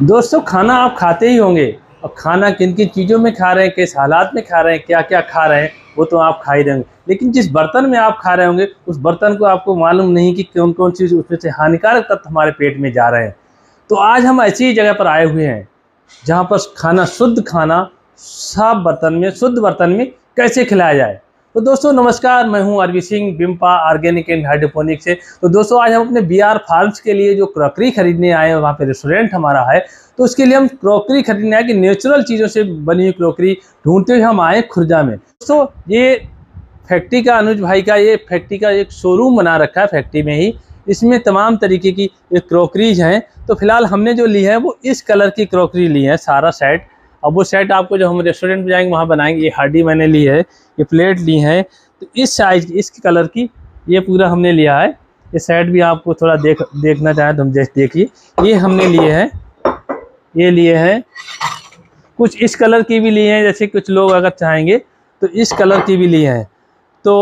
दोस्तों, खाना आप खाते ही होंगे। और खाना किन किन चीज़ों में खा रहे हैं, किस हालात में खा रहे हैं, क्या क्या खा रहे हैं, वो तो आप खा ही रहे होंगे। लेकिन जिस बर्तन में आप खा रहे होंगे उस बर्तन को आपको मालूम नहीं कि कौन कौन सी उसमें से हानिकारक तत्व हमारे पेट में जा रहे हैं। तो आज हम ऐसी ही जगह पर आए हुए हैं जहाँ पर खाना साफ बर्तन में, शुद्ध बर्तन में कैसे खिलाया जाए। तो दोस्तों नमस्कार, मैं हूं अरवी सिंह, बिम्पा ऑर्गेनिक एंड हाइड्रोपोनिक से। तो दोस्तों आज हम अपने बीआर फार्म्स के लिए जो क्रॉकरी खरीदने आए हैं, वहाँ पे रेस्टोरेंट हमारा है। तो उसके लिए हम क्रॉकरी खरीदने आए कि नेचुरल चीज़ों से बनी हुई क्रॉकरी ढूंढते हुए हम आए खुर्जा में। दोस्तों ये फैक्ट्री का, अनुज भाई का ये फैक्ट्री का एक शोरूम बना रखा है फैक्ट्री में ही। इसमें तमाम तरीके की क्रॉकरीज हैं। तो फिलहाल हमने जो ली है वो इस कलर की क्रॉकरी ली है, सारा सेट। अब वो सेट आपको जो हम रेस्टोरेंट में जाएंगे वहाँ बनाएंगे। ये हार्डी मैंने ली है, ये प्लेट ली है। तो इस साइज, इस कलर की ये पूरा हमने लिया है। ये सेट भी आपको थोड़ा देखना चाहें तो हम देखिए, ये हमने लिए हैं, ये लिए हैं। कुछ इस कलर की भी लिए हैं, जैसे कुछ लोग अगर चाहेंगे तो इस कलर की भी लिए हैं। तो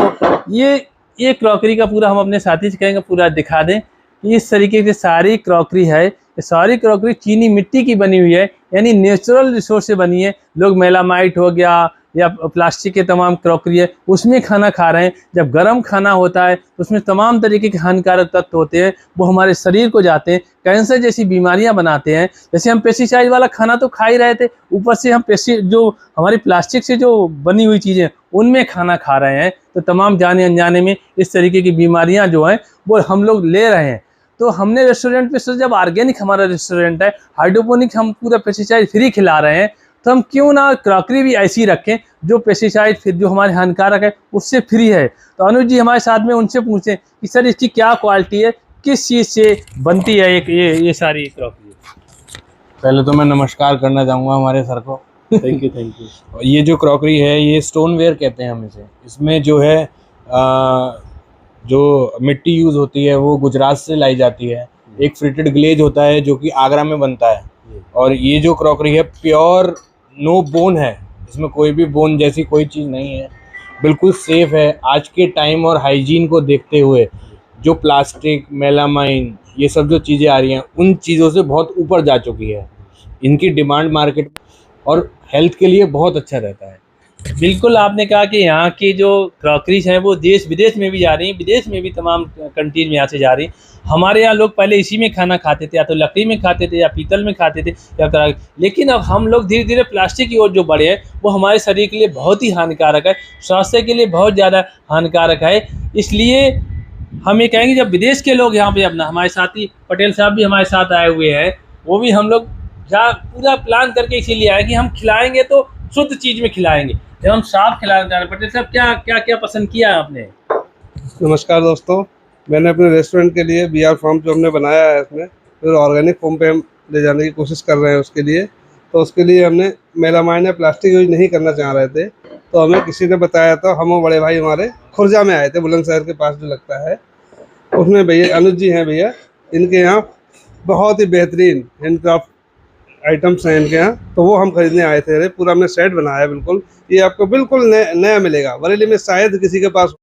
ये क्रॉकरी का पूरा हम अपने साथी से कहेंगे पूरा दिखा दें। इस तरीके की सारी क्रॉकरी है। ये सारी क्रॉकरी चीनी मिट्टी की बनी हुई है, यानी नेचुरल रिसोर्स से बनी है। लोग मेलामाइट हो गया या प्लास्टिक के तमाम क्रॉकरी है उसमें खाना खा रहे हैं। जब गर्म खाना होता है तो उसमें तमाम तरीके के हानिकारक तत्व होते हैं, वो हमारे शरीर को जाते हैं, कैंसर जैसी बीमारियां बनाते हैं। जैसे हम पेस्टिसाइड वाला खाना तो खा ही रहे थे, ऊपर से हम जो हमारी प्लास्टिक से जो बनी हुई चीज़ें उनमें खाना खा रहे हैं। तो तमाम जाने अनजाने में इस तरीके की बीमारियां जो हैं वो हम लोग ले रहे हैं। तो हमने रेस्टोरेंट पे सोचा, जब ऑर्गेनिक हमारा रेस्टोरेंट है, हाइड्रोपोनिक हम पूरा पेस्टिसाइड फ्री खिला रहे हैं, तो हम क्यों ना क्रॉकरी भी ऐसी रखें जो पेस्टिसाइड फिर जो हमारे हानिकारक है उससे फ्री है। तो अनुज जी हमारे साथ में, उनसे पूछें कि सर इसकी क्या क्वालिटी है, किस चीज़ से बनती है ये सारी क्रॉकरी। पहले तो मैं नमस्कार करना चाहूँगा हमारे सर को। Thank you, thank you. ये जो क्रॉकरी है ये स्टोनवेयर कहते हैं हम इसे। इसमें जो है जो मिट्टी यूज़ होती है वो गुजरात से लाई जाती है। एक फ्रिटेड ग्लेज होता है जो कि आगरा में बनता है। और ये जो क्रॉकरी है प्योर नो बोन है, इसमें कोई भी बोन जैसी कोई चीज़ नहीं है, बिल्कुल सेफ़ है। आज के टाइम और हाइजीन को देखते हुए जो प्लास्टिक, मेलामाइन, ये सब जो चीज़ें आ रही हैं उन चीज़ों से बहुत ऊपर जा चुकी है। इनकी डिमांड मार्केट और हेल्थ के लिए बहुत अच्छा रहता है। बिल्कुल, आपने कहा कि यहाँ की जो क्रॉकरीज हैं वो देश विदेश में भी जा रही हैं, विदेश में भी तमाम कंट्रीज में यहाँ से जा रही हैं। हमारे यहाँ लोग पहले इसी में खाना खाते थे, या तो लकड़ी में खाते थे या पीतल में खाते थे या लेकिन अब हम लोग धीरे धीरे प्लास्टिक की ओर जो बढ़े हैं वो हमारे शरीर के लिए बहुत ही हानिकारक है, स्वास्थ्य के लिए बहुत ज़्यादा हानिकारक है। इसलिए हम ये कहेंगे, जब विदेश के लोग यहाँ पे, अपना हमारे साथी पटेल साहब भी हमारे साथ आए हुए हैं, वो भी हम लोग पूरा प्लान करके इसीलिए आए कि हम खिलाएंगे तो शुद्ध चीज़ में खिलाएंगे। जब हम साफ खिलाना चाह रहे हैं, पटेल साहब क्या क्या क्या पसंद किया आपने? नमस्कार दोस्तों, मैंने अपने रेस्टोरेंट के लिए बीआर फार्म जो हमने बनाया है इसमें फिर ऑर्गेनिक फॉर्म पे हम ले जाने की कोशिश कर रहे हैं। उसके लिए हमने मेलामाइन या प्लास्टिक यूज नहीं करना चाह रहे थे। तो हमें किसी ने बताया था, हम वो बड़े भाई हमारे खुर्जा में आए थे, बुलंदशहर के पास जो लगता है, उसमें भैया अनुज जी हैं भैया, इनके यहाँ बहुत ही बेहतरीन हैंडक्राफ्ट आइटम्स हैं इनके यहाँ। तो वो हम खरीदने आए थे। पूरा हमने सेट बनाया है बिल्कुल, ये आपको बिल्कुल नया मिलेगा। बरेली में शायद किसी के पास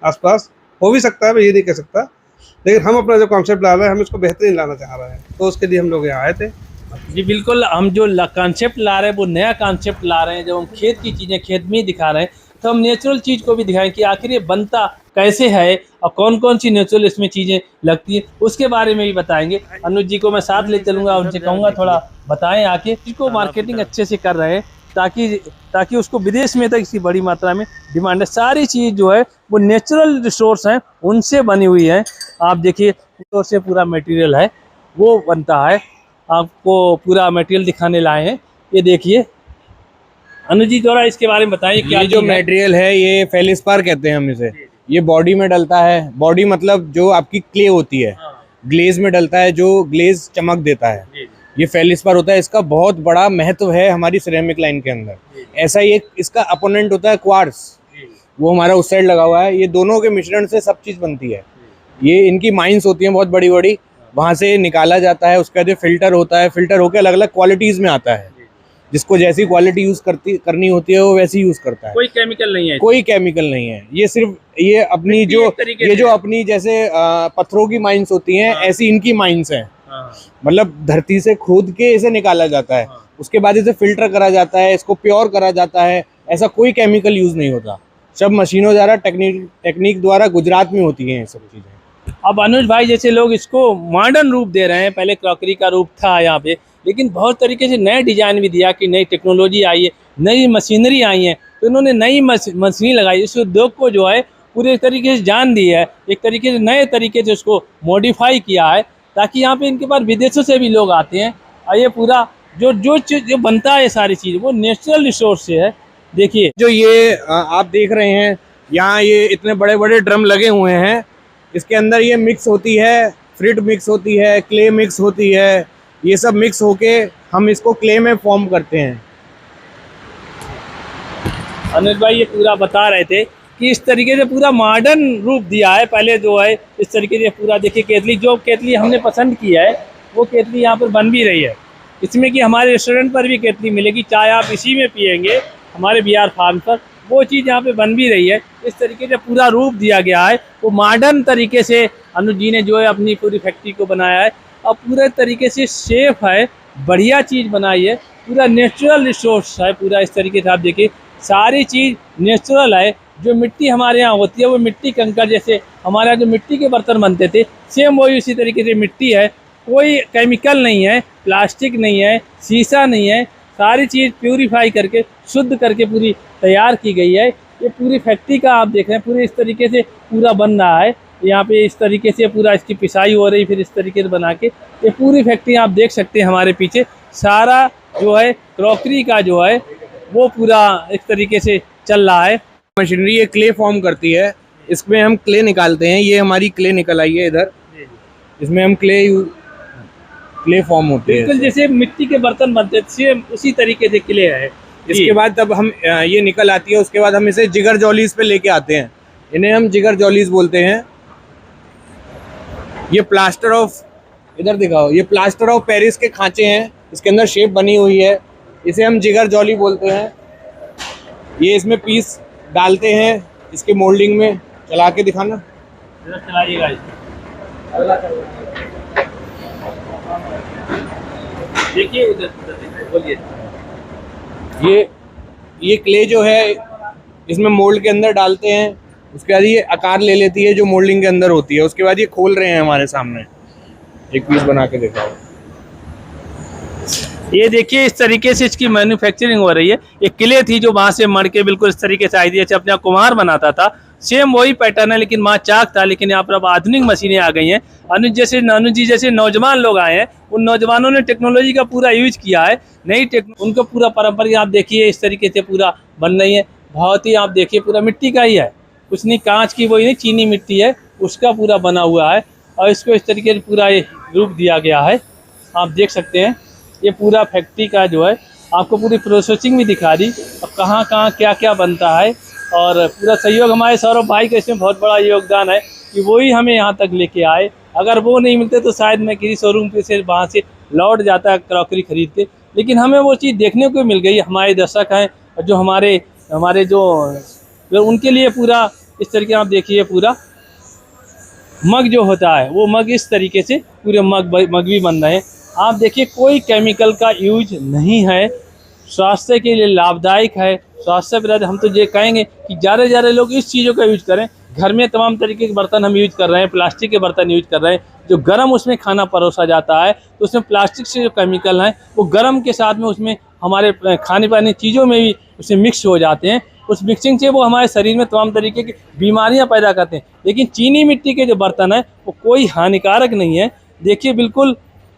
आसपास हो भी सकता है, मैं ये नहीं कह सकता, लेकिन हम अपना जो कॉन्सेप्ट ला रहे हैं हम इसको बेहतरीन लाना चाह रहे हैं। तो उसके लिए हम लोग यहाँ आए थे। जी बिल्कुल, हम जो कॉन्सेप्ट ला रहे हैं वो नया कॉन्सेप्ट ला रहे हैं। जब हम खेत की चीज़ें खेत में ही दिखा रहे हैं तो हम नेचुरल चीज़ को भी दिखाएं कि आखिर ये बनता कैसे है और कौन कौन सी नेचुरल इसमें चीज़ें लगती हैं, उसके बारे में भी बताएंगे। अनुज जी को मैं साथ ले चलूँगा, उनसे कहूँगा थोड़ा बताएं आके। इसको मार्केटिंग अच्छे से कर रहे हैं ताकि उसको विदेश में तक इसकी बड़ी मात्रा में डिमांड है। सारी चीज़ जो है वो नेचुरल रिसोर्स हैं उनसे बनी हुई है। आप देखिए, से पूरा मटेरियल है वो बनता है। आपको पूरा मटेरियल दिखाने लाए हैं, ये देखिए। अनुज जी थोड़ा इसके बारे में बताइए क्या। ये जो मटेरियल है ये फेलिस्पार कहते हैं हम इसे। ये बॉडी में डलता है। बॉडी मतलब जो आपकी क्ले होती है, ग्लेज में डलता है, जो ग्लेज चमक देता है, ये फेलिस्पार होता है। इसका बहुत बड़ा महत्व है हमारी सिरेमिक लाइन के अंदर। ऐसा ही एक इसका अपोनेंट होता है क्वार्ट्स, वो हमारा उस साइड लगा हुआ है। ये दोनों के मिश्रण से सब चीज़ बनती है। ये इनकी माइंस होती हैं बहुत बड़ी बड़ी, वहाँ से निकाला जाता है। उसके बाद फिल्टर होता है, फिल्टर होकर अलग अलग क्वालिटीज़ में आता है। जिसको जैसी क्वालिटी यूज करनी होती है वो वैसी यूज करता है। कोई केमिकल नहीं है, कोई केमिकल नहीं है, ये सिर्फ ये अपनी मिट्टी जो एक तरीके ये से जो है। अपनी जैसे पत्थरों की माइंस होती हैं, हाँ। ऐसी इनकी माइंस हैं। हाँ, मतलब धरती से खोद के इसे निकाला जाता है, हाँ। उसके बाद इसे फिल्टर करा जाता है, इसको प्योर करा जाता है। ऐसा कोई केमिकल यूज नहीं होता, सब मशीनों द्वारा टेक्निक द्वारा गुजरात में होती हैं ये सब चीजें। अब अनुज भाई जैसे लोग इसको मॉडर्न रूप दे रहे हैं, पहले क्रॉकरी का रूप था यहाँ पे, लेकिन बहुत तरीके से नए डिजाइन भी दिया कि नई टेक्नोलॉजी आई है, नई मशीनरी आई है, तो इन्होंने नई मशीन लगाई, इस उद्योग को जो है पूरे तरीके से जान दी है, एक तरीके से नए तरीके से उसको मॉडिफाई किया है, ताकि यहाँ पे इनके पास विदेशों से भी लोग आते हैं। और ये पूरा जो जो चीज़ जो बनता है, ये सारी चीज़ वो नेचुरल रिसोर्स से है। देखिए जो ये आप देख रहे हैं यहाँ, ये इतने बड़े बड़े ड्रम लगे हुए हैं, इसके अंदर ये मिक्स होती है, फ्रिट मिक्स होती है, क्ले मिक्स होती है, ये सब मिक्स होके हम इसको क्ले में फॉर्म करते हैं। अनुज भाई ये पूरा बता रहे थे कि इस तरीके से पूरा मॉडर्न रूप दिया है। पहले जो है इस तरीके से पूरा देखिए, केतली जो केतली हमने पसंद की है वो केतली यहाँ पर बन भी रही है। इसमें कि हमारे रेस्टोरेंट पर भी केतली मिलेगी, चाय आप इसी में पियेंगे हमारे BR फार्म पर, वो चीज़ यहाँ पे बन भी रही है। इस तरीके से पूरा रूप दिया गया है, वो मॉडर्न तरीके से अनुज जी ने जो है अपनी पूरी फैक्ट्री को बनाया है, और पूरे तरीके से सेफ है, बढ़िया चीज़ बनाई है, पूरा नेचुरल रिसोर्स है पूरा। इस तरीके से आप देखिए सारी चीज़ नेचुरल है। जो मिट्टी हमारे यहाँ होती है वो मिट्टी कंकड़, जैसे हमारे यहाँ जो मिट्टी के बर्तन बनते थे सेम वही उसी तरीके से मिट्टी है, कोई केमिकल नहीं है, प्लास्टिक नहीं है, शीशा नहीं है, सारी चीज़ प्यूरीफाई करके शुद्ध करके पूरी तैयार की गई है। ये पूरी फैक्ट्री का आप देख रहे हैं, पूरे इस तरीके से पूरा बन रहा है। यहाँ पे इस तरीके से पूरा इसकी पिसाई हो रही, फिर इस तरीके से बना के ये पूरी फैक्ट्री आप देख सकते हैं। हमारे पीछे सारा जो है क्रॉकरी का जो है वो पूरा इस तरीके से चल रहा है। मशीनरी ये क्ले फॉर्म करती है, इसमें हम क्ले निकालते हैं। ये हमारी क्ले निकल आई है इधर, इसमें हम क्ले फॉर्म होते हैं, बिल्कुल जैसे मिट्टी के बर्तन बनते थे सेम उसी तरीके से क्ले है। इसके बाद तब हम ये निकल आती है, उसके बाद हम इसे जिगर जॉलीज पे लेके आते हैं, इन्हें हम जिगर जॉलीज बोलते हैं। ये प्लास्टर ऑफ, इधर दिखाओ, ये प्लास्टर ऑफ पेरिस के खांचे हैं, इसके अंदर शेप बनी हुई है, इसे हम जिगर जॉली बोलते हैं। ये इसमें पीस डालते हैं इसके मोल्डिंग में, चला के दिखाना, चलाइएगा। देखिए उधर बोलिए। ये क्ले जो है इसमें मोल्ड के अंदर डालते हैं, उसके बाद ये आकार ले लेती है जो मोल्डिंग के अंदर होती है। उसके बाद ये खोल रहे हैं हमारे सामने, एक पीस बना के दिखाओ। ये देखिए इस तरीके से इसकी मैन्युफैक्चरिंग हो रही है। ये किले थी जो वहाँ से मड़ के बिल्कुल इस तरीके से आई थी, जैसे अपना कुम्हार बनाता था, सेम वही पैटर्न है, लेकिन वहाँ चाक था, लेकिन यहाँ पर अब आधुनिक मशीनें आ गई हैं। अनुज जी जैसे नौजवान लोग आए हैं, उन नौजवानों ने टेक्नोलॉजी का पूरा यूज किया है, उनको पूरा पारंपरिक आप देखिए इस तरीके से पूरा बन रही है। बहुत ही आप देखिए पूरा मिट्टी का ही है, कुछ नहीं कांच की वही नहीं, चीनी मिट्टी है उसका पूरा बना हुआ है, और इसको इस तरीके से पूरा ये रूप दिया गया है। आप देख सकते हैं ये पूरा फैक्ट्री का जो है आपको पूरी प्रोसेसिंग भी दिखा दी, और कहाँ कहाँ क्या क्या बनता है। और पूरा सहयोग हमारे सौरभ भाई का इसमें बहुत बड़ा योगदान है कि वही हमें यहाँ तक लेके आए। अगर वो नहीं मिलते तो शायद मैं किसी शोरूम पे से वहाँ से लौट जाता क्रॉकरी खरीद के, लेकिन हमें वो चीज़ देखने को मिल गई। हमारे दर्शक हैं जो हमारे जो उनके लिए पूरा इस तरीके आप देखिए पूरा मग जो होता है वो मग इस तरीके से पूरे मग भी बन रहे हैं। आप देखिए कोई केमिकल का यूज नहीं है, स्वास्थ्य के लिए लाभदायक है। स्वास्थ्य पर हम तो ये कहेंगे कि ज़्यादा से ज़्यादा लोग इस चीज़ों का यूज करें। घर में तमाम तरीके के बर्तन हम यूज कर रहे हैं, प्लास्टिक के बर्तन यूज कर रहे हैं, जो गर्म उसमें खाना परोसा जाता है तो उसमें प्लास्टिक से जो केमिकल हैं वो गर्म के साथ में उसमें हमारे खाने पाने चीज़ों में भी उसमें मिक्स हो जाते हैं। उस मिक्सिंग से वो हमारे शरीर में तमाम तरीके की बीमारियां पैदा करते हैं। लेकिन चीनी मिट्टी के जो बर्तन हैं वो कोई हानिकारक नहीं है। देखिए बिल्कुल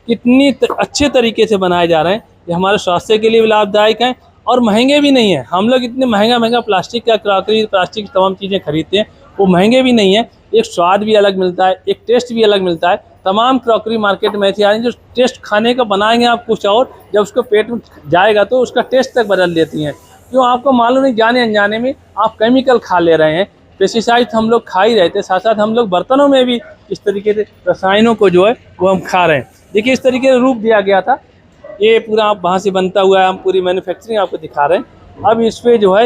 कितनी अच्छे तरीके से बनाए जा रहे हैं, ये हमारे स्वास्थ्य के लिए भी लाभदायक हैं और महंगे भी नहीं हैं। हम लोग इतने महंगा प्लास्टिक का क्रॉकरी, प्लास्टिक की तमाम चीज़ें खरीदते हैं, वो महंगे भी नहीं है। एक स्वाद भी अलग मिलता है, एक टेस्ट भी अलग मिलता है। तमाम क्रॉकरी मार्केट में ऐसी आ रही है जो टेस्ट खाने का बनाएंगे आप कुछ और, जब उसको पेट में जाएगा तो उसका टेस्ट तक बदल देती हैं। क्यों आपको मालूम नहीं, जाने अनजाने में आप केमिकल खा ले रहे हैं, पेस्टिसाइड हम लोग खा ही रहे थे, साथ साथ हम लोग बर्तनों में भी इस तरीके से रसायनों को जो है वो हम खा रहे हैं। देखिए इस तरीके से रूप दिया गया था ये पूरा आप वहाँ से बनता हुआ है, हम पूरी मैन्युफैक्चरिंग आपको दिखा रहे हैं। अब इस पे जो है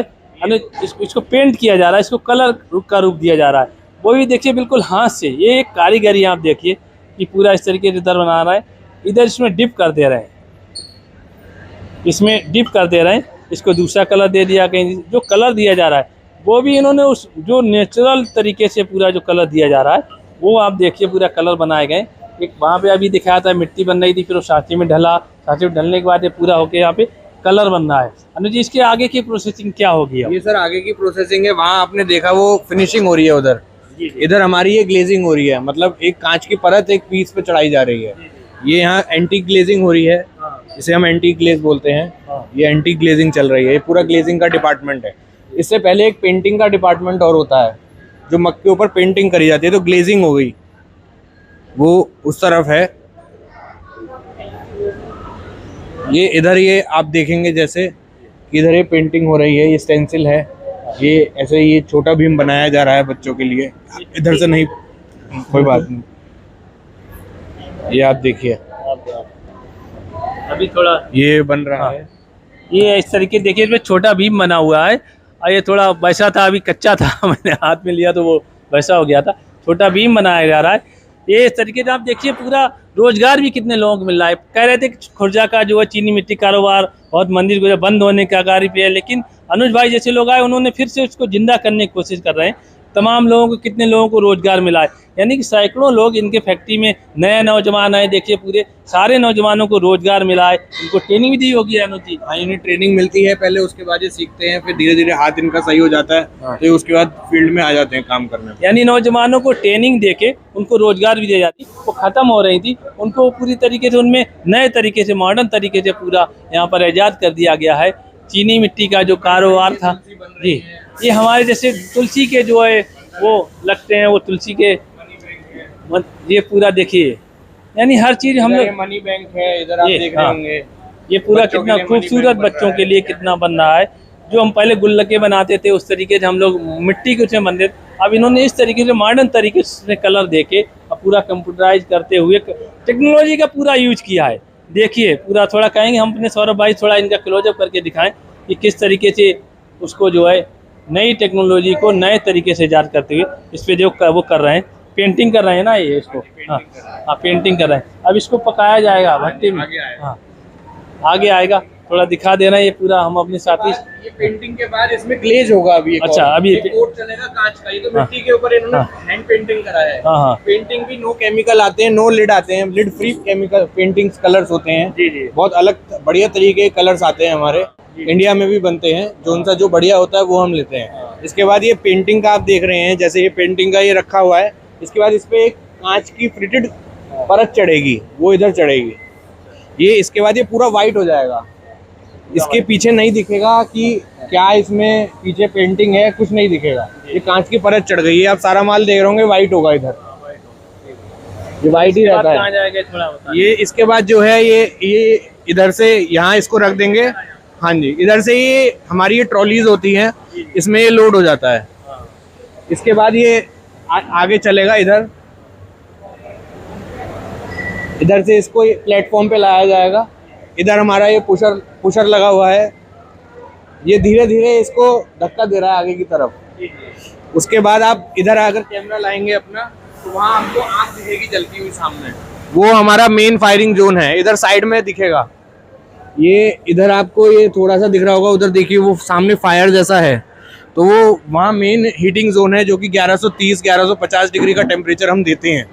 इसको पेंट किया जा रहा है, इसको कलर का रूप दिया जा रहा है, वो भी देखिए बिल्कुल हाथ से। ये एक कारीगरी आप देखिए कि पूरा इस तरीके से इधर बना रहा है, इधर इसमें डिप कर दे रहे हैं, इसमें डिप कर दे रहे हैं, इसको दूसरा कलर दे दिया। कहीं जो कलर दिया जा रहा है वो भी इन्होंने उस जो नेचुरल तरीके से पूरा जो कलर दिया जा रहा है वो आप देखिए पूरा कलर बनाए गए। एक वहाँ पे अभी दिखाया था मिट्टी बन रही थी, फिर वो सांचे में ढला, सांचे में ढलने के बाद ये पूरा होके यहाँ पे कलर बन रहा है। अनुज जी, इसके आगे की प्रोसेसिंग क्या होगी? ये सर आगे की प्रोसेसिंग है, वहाँ आपने देखा वो फिनिशिंग हो रही है उधर, इधर हमारी ये ग्लेजिंग हो रही है, मतलब एक कांच की परत एक पीस पे चढ़ाई जा रही है। ये यहाँ एंटी ग्लेजिंग हो रही है, इसे हम एंटी ग्लेज बोलते हैं। ये एंटी ग्लेजिंग चल रही है, ये पूरा ग्लेजिंग का डिपार्टमेंट है। इससे पहले एक पेंटिंग का डिपार्टमेंट और होता है, जो मग के ऊपर पेंटिंग करी जाती है, तो ग्लेजिंग हो गई, वो उस तरफ है। ये इधर ये आप देखेंगे जैसे इधर ये पेंटिंग हो रही है, ये स्टेंसिल है, ये ऐसे ये छोटा भीम बनाया जा रहा है बच्चों के लिए। इधर से नहीं, कोई बात नहीं, ये आप देखिए अभी थोड़ा ये बन रहा है। ये इस तरीके देखिए, इसमें छोटा भीम बना हुआ है और ये थोड़ा वैसा था, अभी कच्चा था मैंने हाथ में लिया तो वो वैसा हो गया था। छोटा भीम बनाया जा रहा है। ये इस तरीके से आप देखिए पूरा रोजगार भी कितने लोगों को मिल रहा है। कह रहे थे कि खुर्जा का जो है चीनी मिट्टी कारोबार बहुत मंदिर को बंद होने का आगारी पे है, लेकिन अनुज भाई जैसे लोग आए उन्होंने फिर से उसको जिंदा करने की कोशिश कर रहे हैं। तमाम लोगों को, कितने लोगों को रोजगार मिला है, यानी कि सैकड़ों लोग इनके फैक्ट्री में, नए नौजवान आए, देखिए पूरे सारे नौजवानों को रोजगार मिला है। इनको ट्रेनिंग भी दी होगी अनुज जी? हाँ, इन्हें ट्रेनिंग मिलती है पहले, उसके बाद ये सीखते हैं, फिर धीरे धीरे हाथ इनका सही हो जाता है, तो ये उसके बाद फील्ड में आ जाते हैं काम करने में। यानी नौजवानों को ट्रेनिंग देके उनको रोजगार भी दी जाती, वो खत्म हो रही थी, उनको पूरी तरीके से उनमें नए तरीके से, मॉडर्न तरीके से पूरा यहाँ पर ईजाद कर दिया गया है। चीनी मिट्टी का जो कारोबार था जी, ये हमारे जैसे तुलसी के जो है वो लगते हैं, वो तुलसी के, ये पूरा देखिए, यानी हर चीज हम लोग, मनी बैंक है इधर आप देख रहे होंगे, ये पूरा कितना खूबसूरत बच्चों के लिए कितना बन रहा है। जो हम पहले गुल्लके बनाते थे उस तरीके से हम लोग मिट्टी के उसमें बनते थे, अब इन्होंने इस तरीके से मॉडर्न तरीके से कलर देके अब पूरा कंप्यूटराइज करते हुए टेक्नोलॉजी का पूरा यूज किया है। देखिए पूरा, थोड़ा कहेंगे हम अपने सौरभ भाई थोड़ा इनका क्लोजअप करके दिखाएं कि किस तरीके से उसको जो है नई टेक्नोलॉजी को नए तरीके से ईजाद करते हुए इस पे जो वो कर रहे हैं, पेंटिंग कर रहे हैं ना, ये इसको हाँ पेंटिंग कर रहे हैं। अब इसको पकाया जाएगा भट्टी में, हाँ आगे आएगा, थोड़ा दिखा दे रहे हैं। ये पूरा हम अपने साथी, ये पेंटिंग के बाद इसमें ग्लेज होगा अभी। अच्छा, अभी कोट चलेगा कांच का, ये तो मिट्टी के ऊपर इन्होंने हैंड पेंटिंग करा है। हाँ। पेंटिंग भी नो केमिकल आते हैं, नो लिड आते हैं, lead free chemical paintings colours होते हैं जी। बहुत अलग बढ़िया तरीके के कलर्स आते हैं हमारे इंडिया में भी बनते हैं, जो बढ़िया होता है वो हम लेते हैं। इसके बाद ये पेंटिंग का आप देख रहे हैं, जैसे ये पेंटिंग का ये रखा हुआ है, इसके बाद इस पे एक कांच की फ्रिटेड परत चढ़ेगी, वो इधर चढ़ेगी, ये इसके बाद ये पूरा वाइट हो जाएगा। इसके पीछे नहीं दिखेगा कि क्या इसमें पीछे पेंटिंग है, कुछ नहीं दिखेगा, ये कांच की परत चढ़ गई है। आप सारा माल देख रहे होंगे वाइट होगा, इधर ये वाइट ही रहता है। ये इसके बाद जो है ये इधर से यहाँ इसको रख देंगे, हाँ जी, इधर से ये हमारी ये ट्रॉलीज होती हैं, इसमें ये लोड हो जाता है। इसके बाद ये आगे चलेगा, इधर से इसको प्लेटफॉर्म पे लाया जाएगा। इधर हमारा ये पुशर लगा हुआ है, ये धीरे धीरे इसको धक्का दे रहा है आगे की तरफ। उसके बाद आप इधर अगर कैमरा लाएंगे अपना, तो वहाँ हमको आँख दिखेगी जलती हुई सामने, वो हमारा मेन फायरिंग जोन है। इधर साइड में दिखेगा, ये इधर आपको ये थोड़ा सा दिख रहा होगा, उधर देखिए वो सामने फायर जैसा है, तो वो वहाँ मेन हीटिंग जोन है, जो कि 1130-1150 डिग्री का टेम्परेचर हम देते हैं,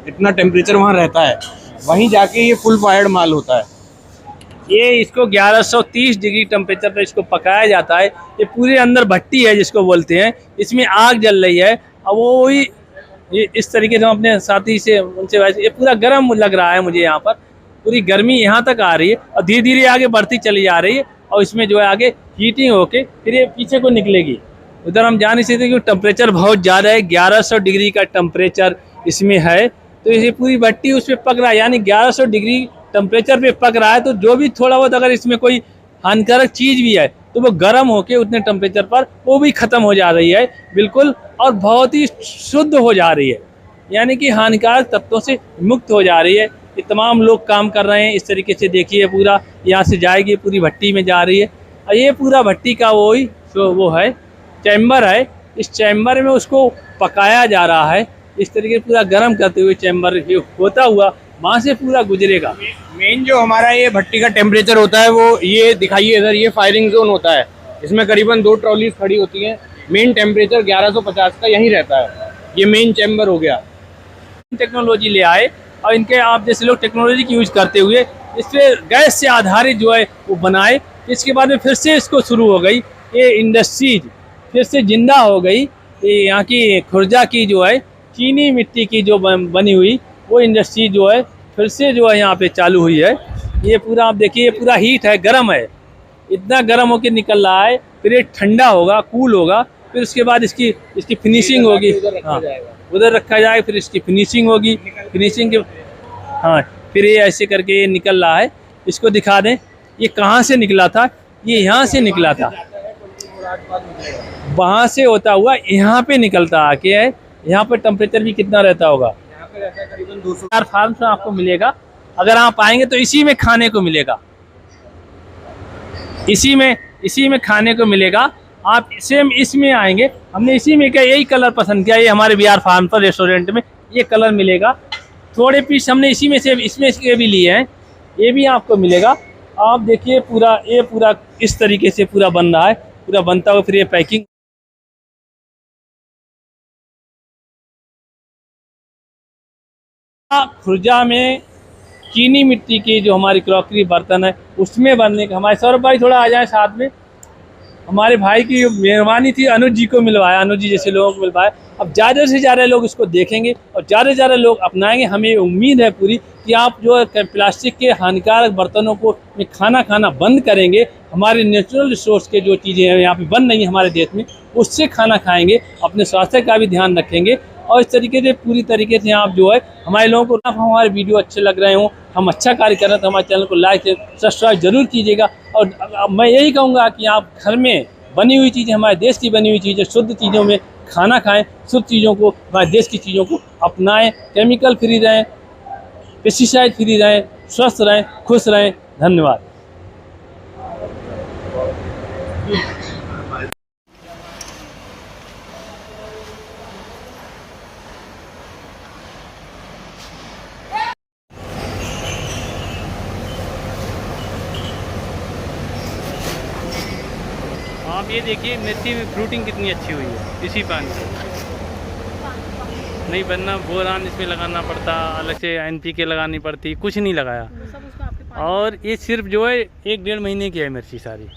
इतना टेम्परेचर वहाँ रहता है। वहीं जाके ये फुल फायर्ड माल होता है। ये इसको 1130 डिग्री टेम्परेचर पर इसको पकाया जाता है। ये पूरे अंदर भट्टी है जिसको बोलते हैं, इसमें आग जल रही है, और वो वही ये इस तरीके से हम अपने साथी से उनसे वैसे, ये पूरा गर्म लग रहा है मुझे, यहाँ पर पूरी गर्मी यहाँ तक आ रही है और धीरे धीरे आगे बढ़ती चली जा रही है, और इसमें जो है आगे हीटिंग होके फिर ये पीछे को निकलेगी। उधर हम जा नहीं सकते क्योंकि टेम्परेचर बहुत ज़्यादा है, 1100 डिग्री का टेम्परेचर इसमें है, तो ये पूरी भट्टी उस पर पक रहा है, यानी 1100 डिग्री टेम्परेचर पे पक रहा है। तो जो भी थोड़ा बहुत अगर इसमें कोई हानिकारक चीज़ भी है तो वो गर्म होके उतने टेम्परेचर पर वो भी ख़त्म हो जा रही है बिल्कुल, और बहुत ही शुद्ध हो जा रही है, यानी कि हानिकारक तत्वों से मुक्त हो जा रही है। ये तमाम लोग काम कर रहे हैं। इस तरीके से देखिए पूरा यहाँ से जाएगी, पूरी भट्टी में जा रही है और ये पूरा भट्टी का वही जो वो है चैम्बर है। इस चैम्बर में उसको पकाया जा रहा है, इस तरीके से पूरा गर्म करते हुए चैम्बर होता हुआ वहाँ से पूरा गुजरेगा। मेन जो हमारा ये भट्टी का टेम्परेचर होता है वो ये दिखाइए इधर, ये फायरिंग जोन होता है। इसमें करीबन 2 ट्रॉलीज खड़ी होती हैं। मेन टेम्परेचर 1150 का यहीं रहता है। ये मेन चैम्बर हो गया। टेक्नोलॉजी ले आए और इनके आप जैसे लोग टेक्नोलॉजी की यूज करते हुए इस पे गैस से आधारित जो है वो बनाए। इसके बाद में फिर से इसको शुरू हो गई ये इंडस्ट्रीज, फिर से जिंदा हो गई। ये यहाँ की खुर्जा की जो है चीनी मिट्टी की जो बनी हुई वो इंडस्ट्री जो है फिर से जो है यहाँ पे चालू हुई है। ये पूरा आप देखिए, ये पूरा हीट है, गर्म है, इतना गर्म होकर निकल रहा है। फिर ये ठंडा होगा, कूल होगा, फिर उसके बाद इसकी फिनिशिंग होगी। हाँ, उधर रखा जाएगा, फिर इसकी फिनिशिंग होगी। फिनिशिंग के हाँ, फिर ये ऐसे करके ये निकल रहा है। इसको दिखा दें ये कहाँ से निकला था। ये यहाँ से निकला था, वहाँ से होता हुआ यहाँ पे निकलता आके है। यहाँ पे टेम्परेचर भी कितना रहता होगा, यहाँ पे रहता है करीबन 200। फार्म में आपको मिलेगा। अगर आप आएंगे तो इसी में खाने को मिलेगा, इसी में खाने को मिलेगा। आप सेम इसमें आएंगे, हमने इसी में क्या यही कलर पसंद किया। ये हमारे बिहार फार्म पर रेस्टोरेंट में ये कलर मिलेगा। थोड़े पीस हमने इसी में से इसमें के भी लिए हैं, ये भी आपको मिलेगा। आप देखिए पूरा ये पूरा इस तरीके से पूरा बन रहा है, पूरा बनता हुआ फिर ये पैकिंग। खुर्जा में चीनी मिट्टी की जो हमारी क्रॉकरी बर्तन है उसमें बनने का हमारे सौरभ भाई थोड़ा आ जाए साथ में। हमारे भाई की मेहरबानी थी, अनुज जी को मिलवाया, अनुज जी जैसे लोगों को मिलवाया। अब ज़्यादा से ज़्यादा लोग इसको देखेंगे और ज़्यादा से ज़्यादा लोग अपनाएंगे। हमें उम्मीद है पूरी कि आप जो है प्लास्टिक के हानिकारक बर्तनों को में खाना खाना बंद करेंगे। हमारे नेचुरल रिसोर्स के जो चीज़ें हैं यहाँ पे बन रही हैं हमारे देश में, उससे खाना खाएंगे, अपने स्वास्थ्य का भी ध्यान रखेंगे। और इस तरीके से पूरी तरीके से आप जो है हमारे लोगों को हमारे वीडियो अच्छे लग रहे हों, हम अच्छा कार्य कर रहे हैं तो हमारे चैनल को लाइक सब्सक्राइब जरूर कीजिएगा। और मैं यही कहूँगा कि आप घर में बनी हुई चीज़ें, हमारे देश की बनी हुई चीज़ें, शुद्ध चीज़ों में खाना खाएं, शुद्ध चीज़ों को, हमारे देश की चीज़ों को अपनाएं। केमिकल फ्री रहें, पेस्टिसाइड फ्री रहें, स्वस्थ रहें, खुश रहें। धन्यवाद। आप ये देखिए मिर्ची में फ्रूटिंग कितनी अच्छी हुई है इसी पानी से। नहीं बनना बोरान इसमें लगाना पड़ता, अलग से NPK लगानी पड़ती, कुछ नहीं लगाया। और ये सिर्फ जो है 1-1.5 महीने की है मिर्ची सारी।